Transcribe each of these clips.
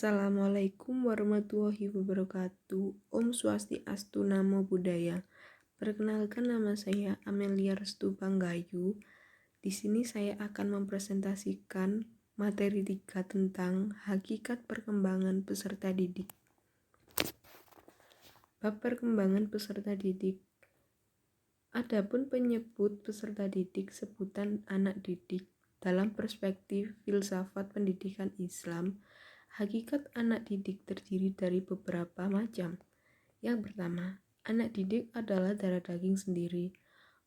Assalamualaikum warahmatullahi wabarakatuh. Om Swastiastu, Namo Buddhaya. Perkenalkan, nama saya Amelia Restu Panggayu. Di sini saya akan mempresentasikan materi 3 tentang hakikat perkembangan peserta didik. Bab perkembangan peserta didik. Adapun penyebut peserta didik sebutan anak didik dalam perspektif filsafat pendidikan Islam. Hakikat anak didik terdiri dari beberapa macam. Yang pertama, anak didik adalah darah daging sendiri.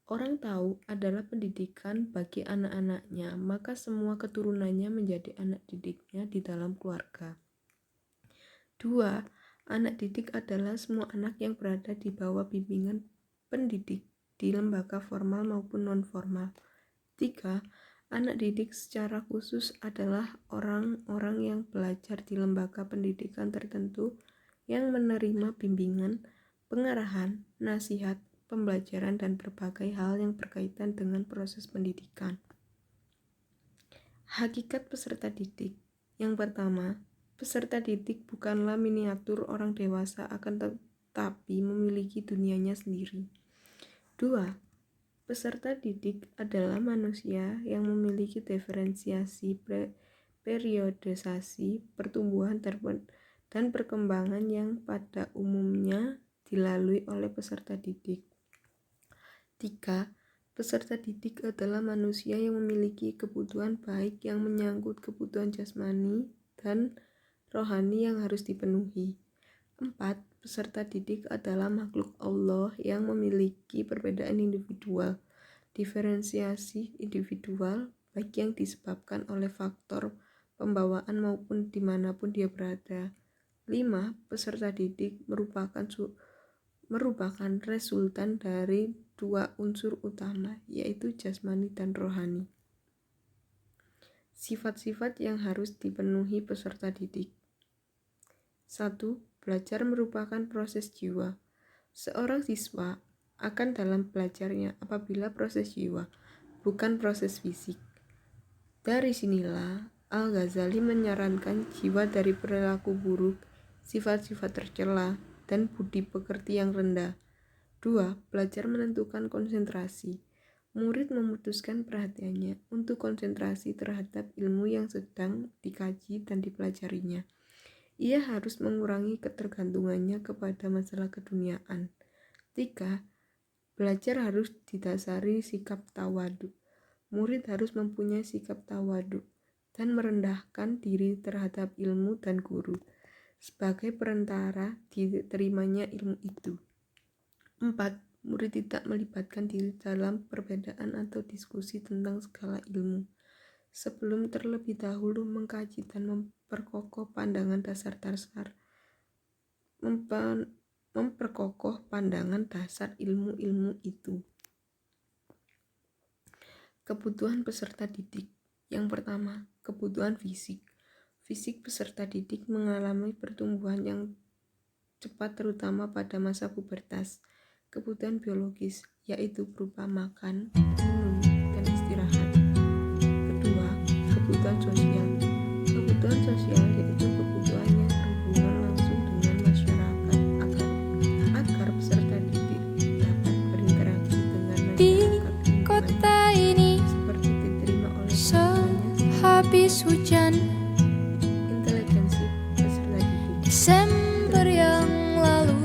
Orang tahu adalah pendidikan bagi anak-anaknya, maka semua keturunannya menjadi anak didiknya di dalam keluarga. 2. Anak didik adalah semua anak yang berada di bawah bimbingan pendidik di lembaga formal maupun non-formal. 3. Anak didik secara khusus adalah orang-orang yang belajar di lembaga pendidikan tertentu yang menerima bimbingan, pengarahan, nasihat, pembelajaran, dan berbagai hal yang berkaitan dengan proses pendidikan. Hakikat peserta didik. Yang pertama, peserta didik bukanlah miniatur orang dewasa, akan tetapi memiliki dunianya sendiri. 2. Peserta didik adalah manusia yang memiliki diferensiasi, periodisasi, pertumbuhan dan perkembangan yang pada umumnya dilalui oleh peserta didik. 3. Peserta didik adalah manusia yang memiliki kebutuhan baik yang menyangkut kebutuhan jasmani dan rohani yang harus dipenuhi. 4. Peserta didik adalah makhluk Allah yang memiliki perbedaan individual, diferensiasi individual, baik yang disebabkan oleh faktor pembawaan maupun dimanapun dia berada. 5. Peserta didik merupakan resultan dari 2 unsur utama, yaitu jasmani dan rohani. Sifat-sifat yang harus dipenuhi peserta didik. 1. Belajar merupakan proses jiwa. Seorang siswa akan dalam belajarnya apabila proses jiwa, bukan proses fisik. Dari sinilah Al-Ghazali menyarankan jiwa dari perilaku buruk, sifat-sifat tercela, dan budi pekerti yang rendah. 2. Belajar menentukan konsentrasi. Murid memutuskan perhatiannya untuk konsentrasi terhadap ilmu yang sedang dikaji dan dipelajarinya. Ia harus mengurangi ketergantungannya kepada masalah keduniaan. 3. Belajar harus didasari sikap tawadu. Murid harus mempunyai sikap tawadu dan merendahkan diri terhadap ilmu dan guru sebagai perantara diterimanya ilmu itu. 4. Murid tidak melibatkan diri dalam perbedaan atau diskusi tentang segala ilmu sebelum terlebih dahulu mengkaji dan memperkokoh pandangan dasar ilmu-ilmu itu. Kebutuhan peserta didik. Yang pertama, kebutuhan fisik. Fisik peserta didik mengalami pertumbuhan yang cepat terutama pada masa pubertas. Kebutuhan biologis, yaitu berupa makan, minum, dan istirahat. Kedua, kebutuhan sosial. Kebutuhan sosial yaitu kebutuhan yang berhubungan langsung dengan masyarakat agar peserta didik dapat berinteraksi dengan masyarakat di kota ini seperti diterima oleh habis hujan inteligensi peserta didik. Desember yang lalu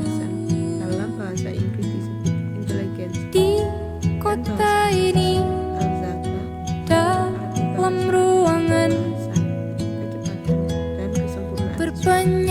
Dalam bahasa Inggris disebut inteligensi. di kota ini dalam ruangan kecepatan dan kesempurnaan berbanyak